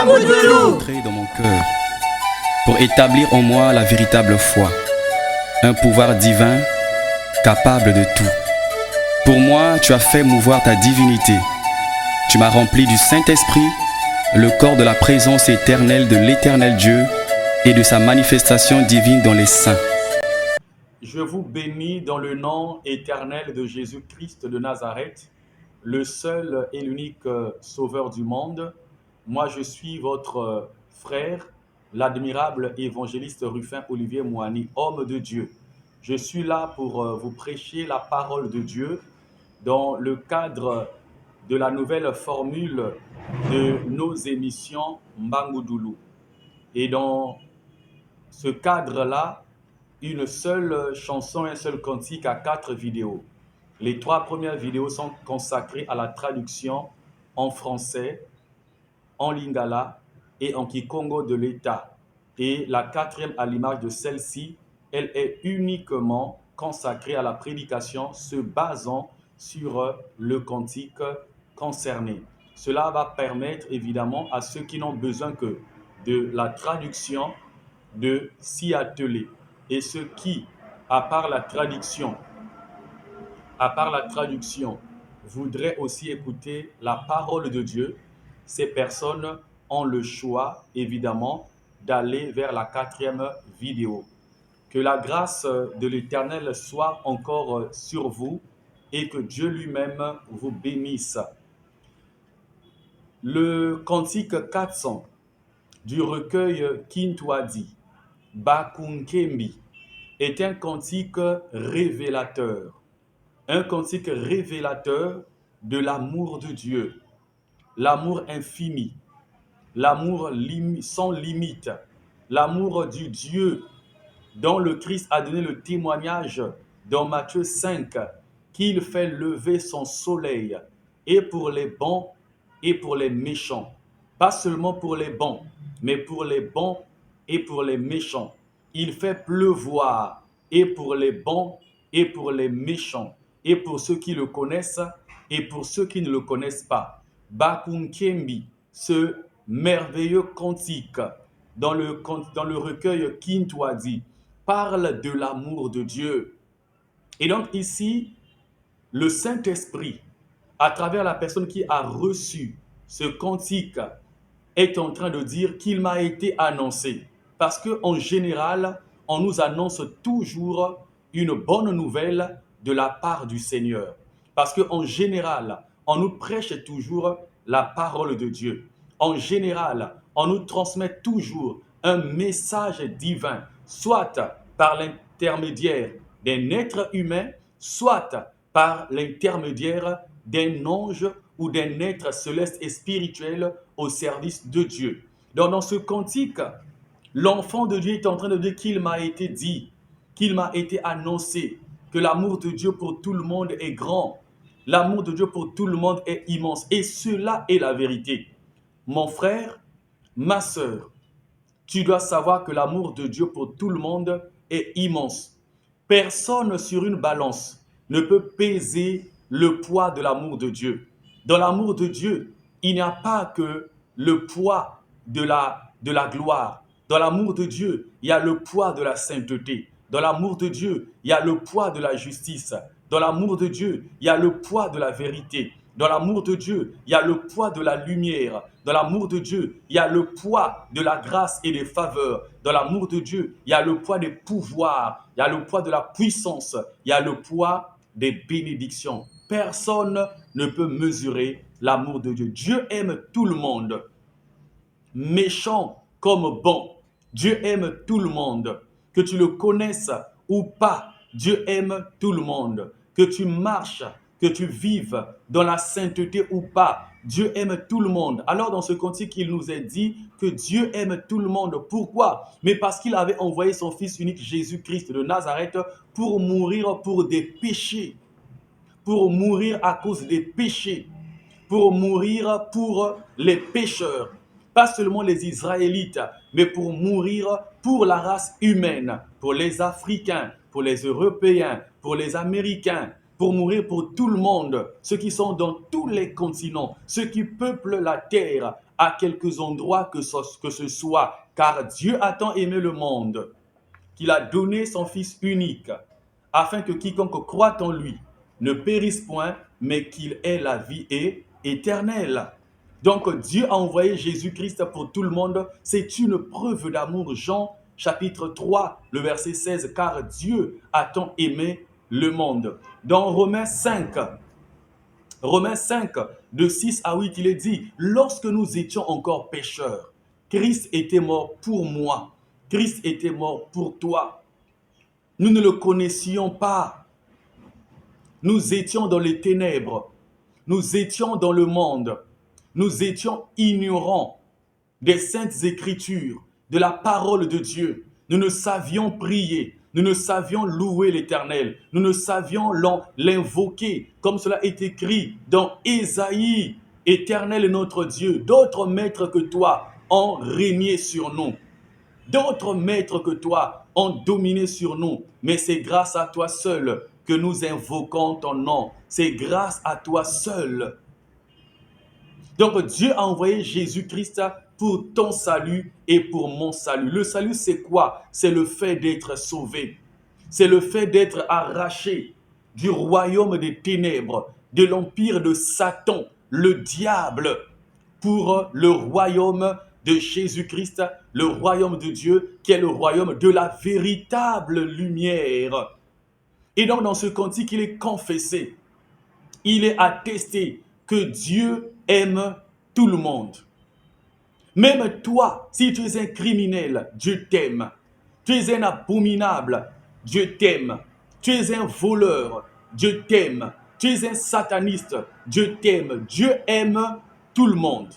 Entrer dans mon cœur pour établir en moi la véritable foi, un pouvoir divin capable de tout. Pour moi, tu as fait mouvoir ta divinité. Tu m'as rempli du Saint-Esprit, le corps de la présence éternelle de l'Éternel Dieu et de sa manifestation divine dans les saints. Je vous bénis dans le nom éternel de Jésus-Christ de Nazareth, le seul et l'unique Sauveur du monde. Moi, je suis votre frère, l'admirable évangéliste Rufin Olivier Moani, homme de Dieu. Je suis là pour vous prêcher la parole de Dieu dans le cadre de la nouvelle formule de nos émissions Mbangoudoulou. Et dans ce cadre-là, une seule chanson, un seul cantique à 4 vidéos. Les 3 premières vidéos sont consacrées à la traduction en français, en lingala et en kikongo de l'État. Et la 4e, à l'image de celle-ci, elle est uniquement consacrée à la prédication se basant sur le cantique concerné. Cela va permettre évidemment à ceux qui n'ont besoin que de la traduction de s'y atteler. Et ceux qui, à part la traduction, voudraient aussi écouter la parole de Dieu, ces personnes ont le choix, évidemment, d'aller vers la 4e vidéo. Que la grâce de l'Éternel soit encore sur vous et que Dieu lui-même vous bénisse. Le cantique 400 du recueil Kintwadi, Bakunkembi, est un cantique révélateur. Un cantique révélateur de l'amour de Dieu, l'amour infini, l'amour sans limite, l'amour du Dieu dont le Christ a donné le témoignage dans Matthieu 5, qu'il fait lever son soleil et pour les bons et pour les méchants. Pas seulement pour les bons, mais pour les bons et pour les méchants. Il fait pleuvoir et pour les bons et pour les méchants, et pour ceux qui le connaissent et pour ceux qui ne le connaissent pas. Bakunkembi, ce merveilleux cantique dans le recueil Kintwadi, parle de l'amour de Dieu. Et donc ici, le Saint-Esprit, à travers la personne qui a reçu ce cantique, est en train de dire qu'il m'a été annoncé. Parce qu'en général, on nous annonce toujours une bonne nouvelle de la part du Seigneur. Parce qu'en général, on nous prêche toujours la parole de Dieu. En général, on nous transmet toujours un message divin, soit par l'intermédiaire d'un être humain, soit par l'intermédiaire d'un ange ou d'un être céleste et spirituel au service de Dieu. Donc dans ce cantique, l'enfant de Dieu est en train de dire qu'il m'a été dit, qu'il m'a été annoncé, que l'amour de Dieu pour tout le monde est grand. L'amour de Dieu pour tout le monde est immense. Et cela est la vérité. Mon frère, ma sœur, tu dois savoir que l'amour de Dieu pour tout le monde est immense. Personne sur une balance ne peut peser le poids de l'amour de Dieu. Dans l'amour de Dieu, il n'y a pas que le poids de la gloire. Dans l'amour de Dieu, il y a le poids de la sainteté. Dans l'amour de Dieu, il y a le poids de la justice. Dans l'amour de Dieu, il y a le poids de la vérité. Dans l'amour de Dieu, il y a le poids de la lumière. Dans l'amour de Dieu, il y a le poids de la grâce et des faveurs. Dans l'amour de Dieu, il y a le poids des pouvoirs. Il y a le poids de la puissance. Il y a le poids des bénédictions. Personne ne peut mesurer l'amour de Dieu. Dieu aime tout le monde, méchant comme bon. Dieu aime tout le monde. Que tu le connaisses ou pas, Dieu aime tout le monde. Que tu marches, que tu vives dans la sainteté ou pas, Dieu aime tout le monde. Alors dans ce cantique, il nous est dit que Dieu aime tout le monde. Pourquoi? Mais parce qu'il avait envoyé son Fils unique Jésus-Christ de Nazareth pour mourir pour des péchés. Pour mourir à cause des péchés. Pour mourir pour les pécheurs. Pas seulement les Israélites, mais pour mourir pour la race humaine, pour les Africains, pour les Européens, pour les Américains, pour mourir pour tout le monde, ceux qui sont dans tous les continents, ceux qui peuplent la terre, à quelques endroits que ce soit, car Dieu a tant aimé le monde qu'il a donné son Fils unique, afin que quiconque croit en lui ne périsse point, mais qu'il ait la vie éternelle. Donc Dieu a envoyé Jésus-Christ pour tout le monde. C'est une preuve d'amour. Jean chapitre 3, le verset 16, car Dieu a tant aimé le monde. Dans Romains 5, de 6 à 8, il est dit, lorsque nous étions encore pécheurs, Christ était mort pour moi. Christ était mort pour toi. Nous ne le connaissions pas. Nous étions dans les ténèbres. Nous étions dans le monde. Nous étions ignorants des saintes écritures, de la parole de Dieu. Nous ne savions prier. Nous ne savions louer l'Éternel. Nous ne savions l'invoquer, comme cela est écrit dans Ésaïe. Éternel est notre Dieu. D'autres maîtres que toi ont régné sur nous. D'autres maîtres que toi ont dominé sur nous. Mais c'est grâce à toi seul que nous invoquons ton nom. C'est grâce à toi seul. Donc Dieu a envoyé Jésus-Christ pour ton salut et pour mon salut. Le salut, c'est quoi? C'est le fait d'être sauvé. C'est le fait d'être arraché du royaume des ténèbres, de l'empire de Satan, le diable, pour le royaume de Jésus-Christ, le royaume de Dieu, qui est le royaume de la véritable lumière. Et donc, dans ce cantique, il est confessé, il est attesté que Dieu aime tout le monde. Même toi, si tu es un criminel, Dieu t'aime. Tu es un abominable, Dieu t'aime. Tu es un voleur, Dieu t'aime. Tu es un sataniste, Dieu t'aime. Dieu aime tout le monde.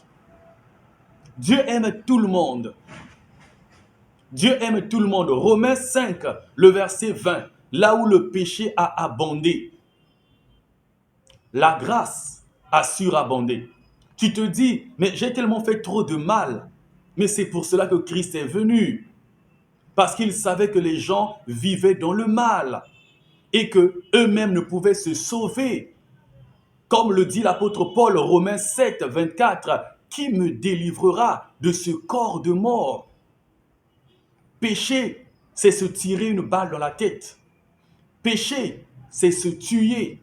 Dieu aime tout le monde. Dieu aime tout le monde. Romains 5, le verset 20, là où le péché a abondé, la grâce a surabondé. Tu te dis, mais j'ai tellement fait trop de mal. Mais c'est pour cela que Christ est venu. Parce qu'il savait que les gens vivaient dans le mal et que eux-mêmes ne pouvaient se sauver. Comme le dit l'apôtre Paul, Romains 7, 24, qui me délivrera de ce corps de mort? Péché, c'est se tirer une balle dans la tête. Péché, c'est se tuer.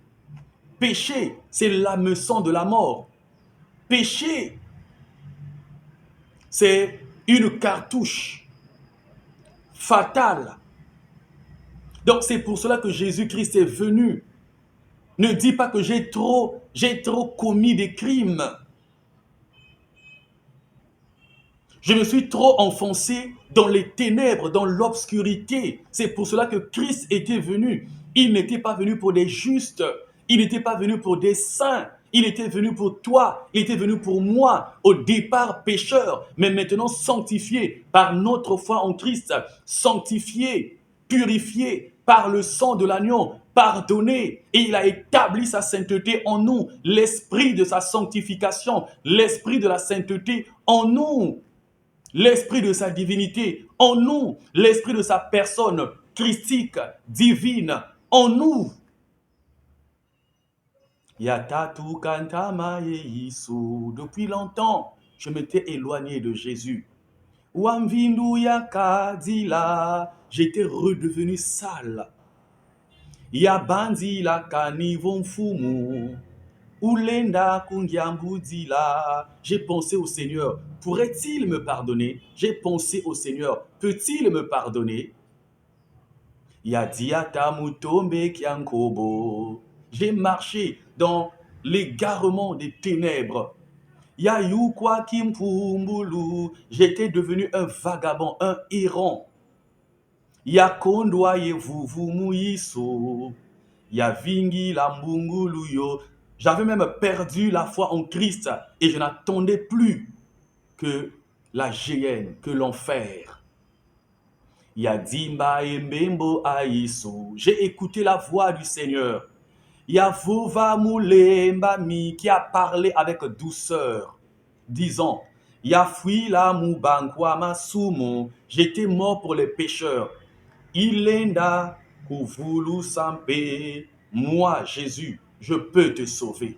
Péché, c'est l'hameçon de la mort. Péché, c'est une cartouche fatale. Donc c'est pour cela que Jésus-Christ est venu. Ne dis pas que j'ai trop commis des crimes. Je me suis trop enfoncé dans les ténèbres, dans l'obscurité. C'est pour cela que Christ était venu. Il n'était pas venu pour des justes. Il n'était pas venu pour des saints. Il était venu pour toi. Il était venu pour moi. Au départ pécheur, mais maintenant sanctifié par notre foi en Christ. Sanctifié, purifié par le sang de l'agneau, pardonné, et il a établi sa sainteté en nous, l'esprit de sa sanctification, l'esprit de la sainteté en nous, l'esprit de sa divinité en nous, l'esprit de sa personne christique, divine en nous. Yatatu kantama yeyisu. Depuis longtemps, je m'étais éloigné de Jésus. Wamvindu yakadila. J'étais redevenu sale. Yabandi la kanivon fumu. Ulenda kungyambudila. J'ai pensé au Seigneur. Pourrait-il me pardonner? J'ai pensé au Seigneur. Peut-il me pardonner? Yadiata mutombe kiankobo. J'ai marché dans l'égarement des ténèbres. Yayukwa kimpumbulu. J'étais devenu un vagabond, un errant. Yakondwa yevuvumuiso. Yavingi la mbunguluyo. J'avais même perdu la foi en Christ et je n'attendais plus que la géhenne, que l'enfer. Yadimba embembo aiso. J'ai écouté la voix du Seigneur. Yavuva mulemba mi, qui a parlé avec douceur, disant, Yafui la mubankwa masumo. J'étais mort pour les pécheurs. Ilenda kuvulu sampe. Moi, Jésus, je peux te sauver.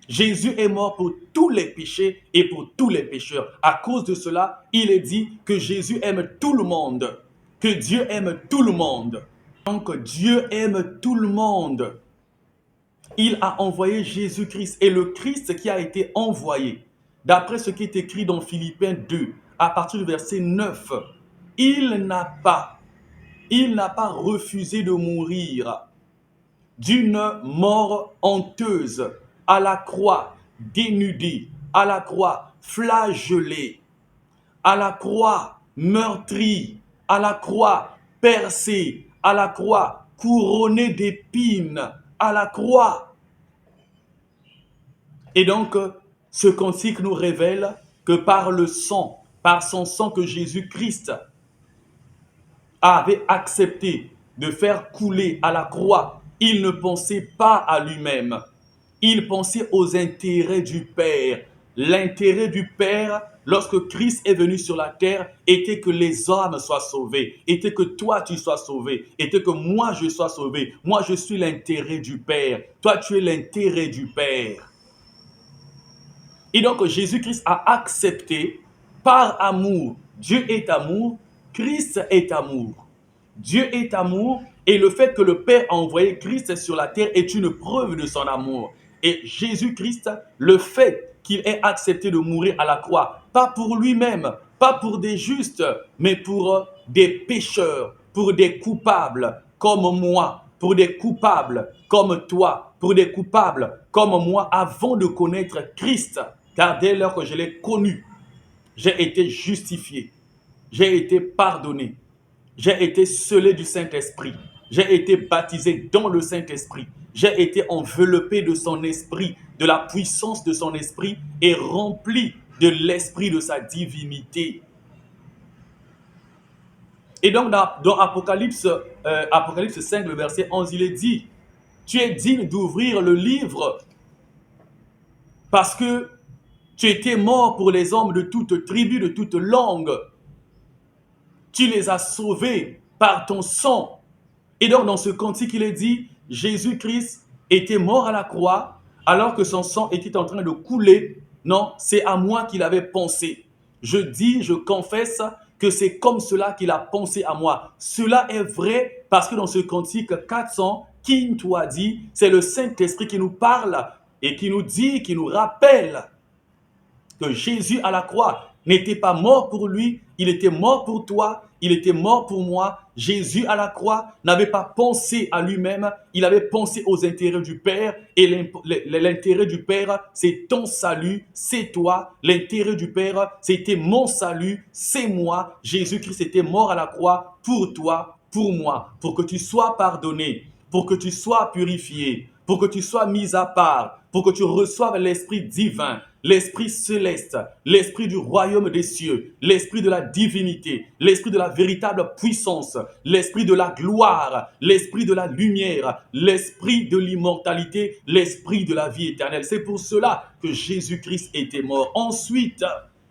Jésus est mort pour tous les péchés et pour tous les pécheurs. À cause de cela, il est dit que Jésus aime tout le monde, que Dieu aime tout le monde. Donc Dieu aime tout le monde. Il a envoyé Jésus-Christ et le Christ qui a été envoyé, d'après ce qui est écrit dans Philippiens 2, à partir du verset 9, il n'a pas refusé de mourir d'une mort honteuse, à la croix, dénudé, à la croix, flagellé, à la croix, meurtri, à la croix, percé, à la croix, couronné d'épines, à la croix. Et donc, ce cantique nous révèle que par le sang, par son sang que Jésus-Christ avait accepté de faire couler à la croix, il ne pensait pas à lui-même. Il pensait aux intérêts du Père. L'intérêt du Père, lorsque Christ est venu sur la terre, était que les hommes soient sauvés, était que toi tu sois sauvé, était que moi je sois sauvé. Moi je suis l'intérêt du Père. Toi tu es l'intérêt du Père. Et donc Jésus-Christ a accepté par amour. Dieu est amour, Christ est amour. Dieu est amour et le fait que le Père a envoyé Christ sur la terre est une preuve de son amour. Et Jésus-Christ, le fait qu'il ait accepté de mourir à la croix, pas pour lui-même, pas pour des justes, mais pour des pécheurs, pour des coupables comme moi, pour des coupables comme toi, pour des coupables comme moi, avant de connaître Christ. Car dès lors que je l'ai connu, j'ai été justifié, j'ai été pardonné, j'ai été scellé du Saint-Esprit, j'ai été baptisé dans le Saint-Esprit, j'ai été enveloppé de son esprit, de la puissance de son esprit et rempli de l'esprit de sa divinité. Et donc dans Apocalypse 5, le verset 11, il est dit, tu es digne d'ouvrir le livre parce que tu étais mort pour les hommes de toute tribu, de toute langue. Tu les as sauvés par ton sang. Et donc dans ce cantique, il est dit, Jésus-Christ était mort à la croix alors que son sang était en train de couler. Non, c'est à moi qu'il avait pensé. Je dis, je confesse que c'est comme cela qu'il a pensé à moi. Cela est vrai parce que dans ce cantique 400, King toi dit, c'est le Saint-Esprit qui nous parle et qui nous dit, qui nous rappelle que Jésus à la croix n'était pas mort pour lui, il était mort pour toi, il était mort pour moi. Jésus à la croix n'avait pas pensé à lui-même, il avait pensé aux intérêts du Père et l'intérêt du Père, c'est ton salut, c'est toi. L'intérêt du Père, c'était mon salut, c'est moi. Jésus-Christ était mort à la croix pour toi, pour moi, pour que tu sois pardonné, pour que tu sois purifié, pour que tu sois mis à part, pour que tu reçoives l'Esprit divin, l'Esprit céleste, l'Esprit du royaume des cieux, l'Esprit de la divinité, l'Esprit de la véritable puissance, l'Esprit de la gloire, l'Esprit de la lumière, l'Esprit de l'immortalité, l'Esprit de la vie éternelle. C'est pour cela que Jésus-Christ était mort. Ensuite,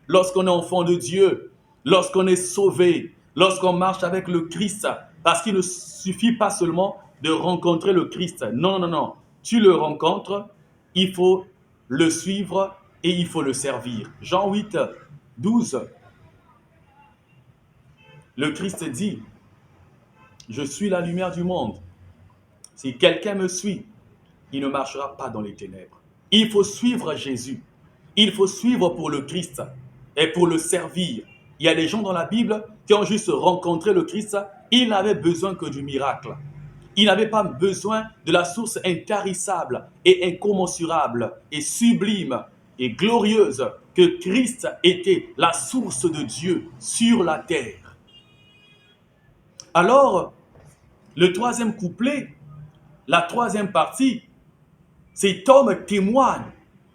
lorsqu'on est enfant de Dieu, lorsqu'on est sauvé, lorsqu'on marche avec le Christ, parce qu'il ne suffit pas seulement de rencontrer le Christ. Non, non, non. Tu le rencontres, il faut le suivre et il faut le servir. Jean 8, 12. Le Christ dit, je suis la lumière du monde. Si quelqu'un me suit, il ne marchera pas dans les ténèbres. Il faut suivre Jésus. Il faut suivre pour le Christ et pour le servir. Il y a des gens dans la Bible qui ont juste rencontré le Christ. Ils n'avaient besoin que du miracle. Ils n'avaient pas besoin de la source intarissable et incommensurable et sublime et glorieuse que Christ était la source de Dieu sur la terre. Alors, le troisième couplet, la troisième partie, cet homme témoigne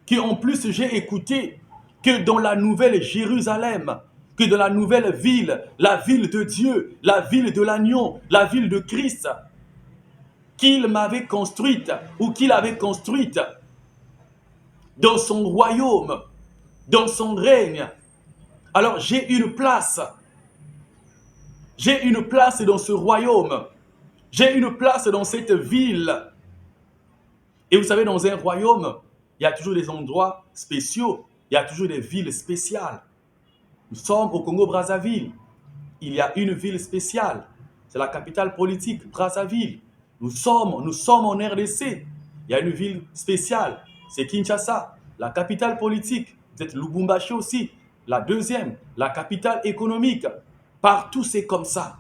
qu'en plus j'ai écouté que dans la nouvelle Jérusalem, que dans la nouvelle ville, la ville de Dieu, la ville de l'agneau, la ville de Christ, qu'il m'avait construite ou qu'il avait construite dans son royaume, dans son règne. Alors j'ai une place. J'ai une place dans ce royaume. J'ai une place dans cette ville. Et vous savez, dans un royaume, il y a toujours des endroits spéciaux, il y a toujours des villes spéciales. Nous sommes au Congo-Brazzaville. Il y a une ville spéciale. C'est la capitale politique, Brazzaville. Nous sommes en RDC. Il y a une ville spéciale, c'est Kinshasa, la capitale politique. Vous êtes Lubumbashi aussi, la deuxième, la capitale économique. Partout, c'est comme ça.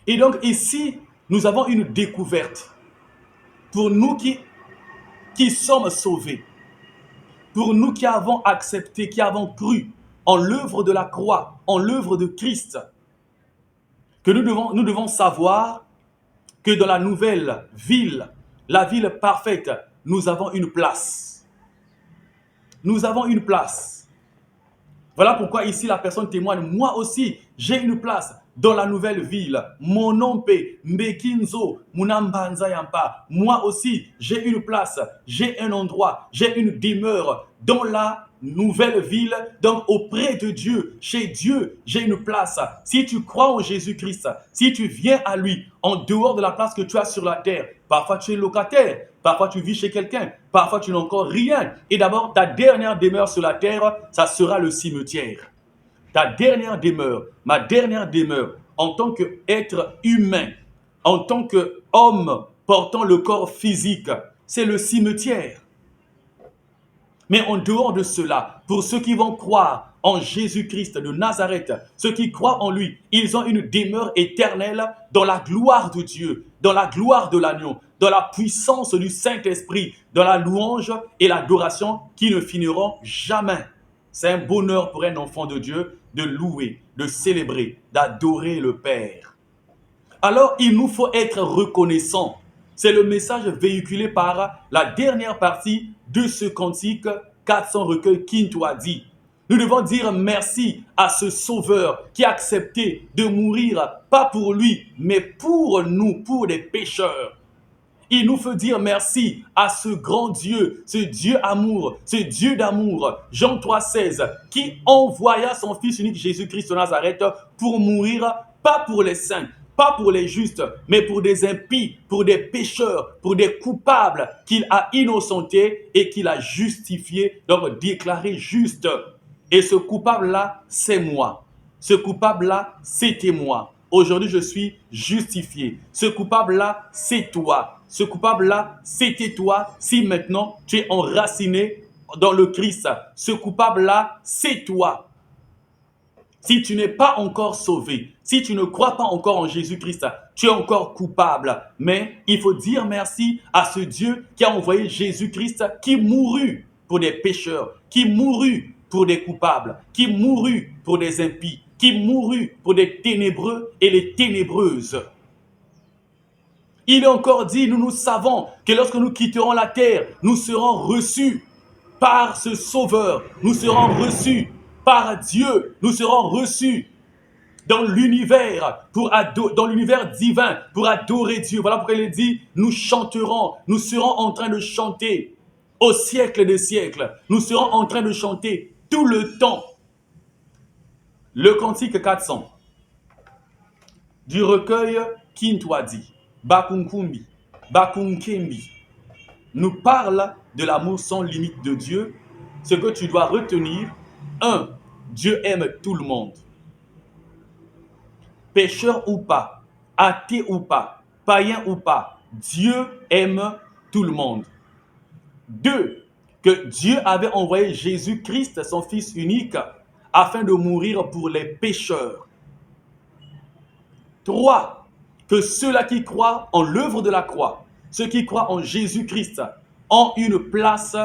Et donc ici, nous avons une découverte. Pour nous qui sommes sauvés, pour nous qui avons accepté, qui avons cru en l'œuvre de la croix, en l'œuvre de Christ, que nous devons savoir que dans la nouvelle ville, la ville parfaite, nous avons une place. Nous avons une place. Voilà pourquoi ici la personne témoigne, moi aussi, j'ai une place dans la nouvelle ville. Mon nom est Mbekinzo Munambanza Yampa. Moi aussi, j'ai une place, j'ai un endroit, j'ai une demeure dans la nouvelle ville, donc auprès de Dieu, chez Dieu, j'ai une place. Si tu crois en Jésus-Christ, si tu viens à lui, en dehors de la place que tu as sur la terre, parfois tu es locataire, parfois tu vis chez quelqu'un, parfois tu n'as encore rien. Et d'abord, ta dernière demeure sur la terre, ça sera le cimetière. Ta dernière demeure, ma dernière demeure, en tant qu'être humain, en tant qu'homme portant le corps physique, c'est le cimetière. Mais en dehors de cela, pour ceux qui vont croire en Jésus-Christ de Nazareth, ceux qui croient en lui, ils ont une demeure éternelle dans la gloire de Dieu, dans la gloire de l'agneau, dans la puissance du Saint-Esprit, dans la louange et l'adoration qui ne finiront jamais. C'est un bonheur pour un enfant de Dieu de louer, de célébrer, d'adorer le Père. Alors, il nous faut être reconnaissants. C'est le message véhiculé par la dernière partie de ce cantique 400 recueils Kintwadi. Nous devons dire merci à ce Sauveur qui a accepté de mourir, pas pour lui, mais pour nous, pour des pécheurs. Il nous faut dire merci à ce grand Dieu, ce Dieu amour, ce Dieu d'amour, Jean 3,16, qui envoya son Fils unique Jésus-Christ de Nazareth pour mourir, pas pour les saints, pas pour les justes, mais pour des impies, pour des pécheurs, pour des coupables qu'il a innocentés et qu'il a justifiés, donc déclarés justes. Et ce coupable-là, c'est moi. Ce coupable-là, c'était moi. Aujourd'hui, je suis justifié. Ce coupable-là, c'est toi. Ce coupable-là, c'était toi. Si maintenant, tu es enraciné dans le Christ, ce coupable-là, c'est toi. Si tu n'es pas encore sauvé, si tu ne crois pas encore en Jésus-Christ, tu es encore coupable. Mais il faut dire merci à ce Dieu qui a envoyé Jésus-Christ, qui mourut pour des pécheurs, qui mourut pour des coupables, qui mourut pour des impies, qui mourut pour des ténébreux et les ténébreuses. Il est encore dit, nous savons que lorsque nous quitterons la terre, nous serons reçus par ce Sauveur, nous serons reçus par Dieu, nous serons reçus dans l'univers dans l'univers divin pour adorer Dieu. Voilà pourquoi il est dit, nous chanterons, nous serons en train de chanter au siècle des siècles. Nous serons en train de chanter tout le temps. Le cantique 400 du recueil Kintwadi, Bakunkumbi, Bakunkembi, nous parle de l'amour sans limite de Dieu. Ce que tu dois retenir, 1. Dieu aime tout le monde. Pécheur ou pas, athée ou pas, païen ou pas, Dieu aime tout le monde. 2. Que Dieu avait envoyé Jésus-Christ, son Fils unique, afin de mourir pour les pécheurs. 3. Que ceux-là qui croient en l'œuvre de la croix, ceux qui croient en Jésus-Christ, ont une place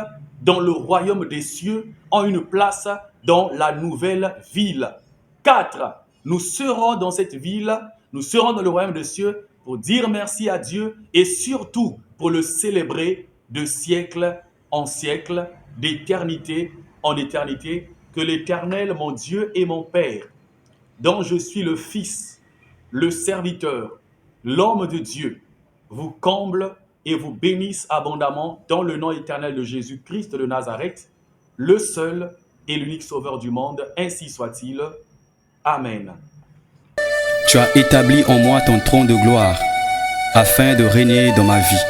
dans le royaume des cieux, ont une place dans la nouvelle ville. 4. Nous serons dans cette ville, nous serons dans le royaume des cieux pour dire merci à Dieu et surtout pour le célébrer de siècle en siècle, d'éternité en éternité, que l'Éternel, mon Dieu et mon Père, dont je suis le Fils, le serviteur, l'homme de Dieu, vous comble et vous bénisse abondamment dans le nom éternel de Jésus-Christ de Nazareth, le seul et l'unique Sauveur du monde, ainsi soit-il. Amen. Tu as établi en moi ton trône de gloire, afin de régner dans ma vie.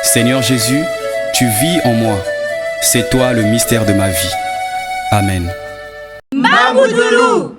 Seigneur Jésus, tu vis en moi. C'est toi le mystère de ma vie. Amen. Mamoudoulou!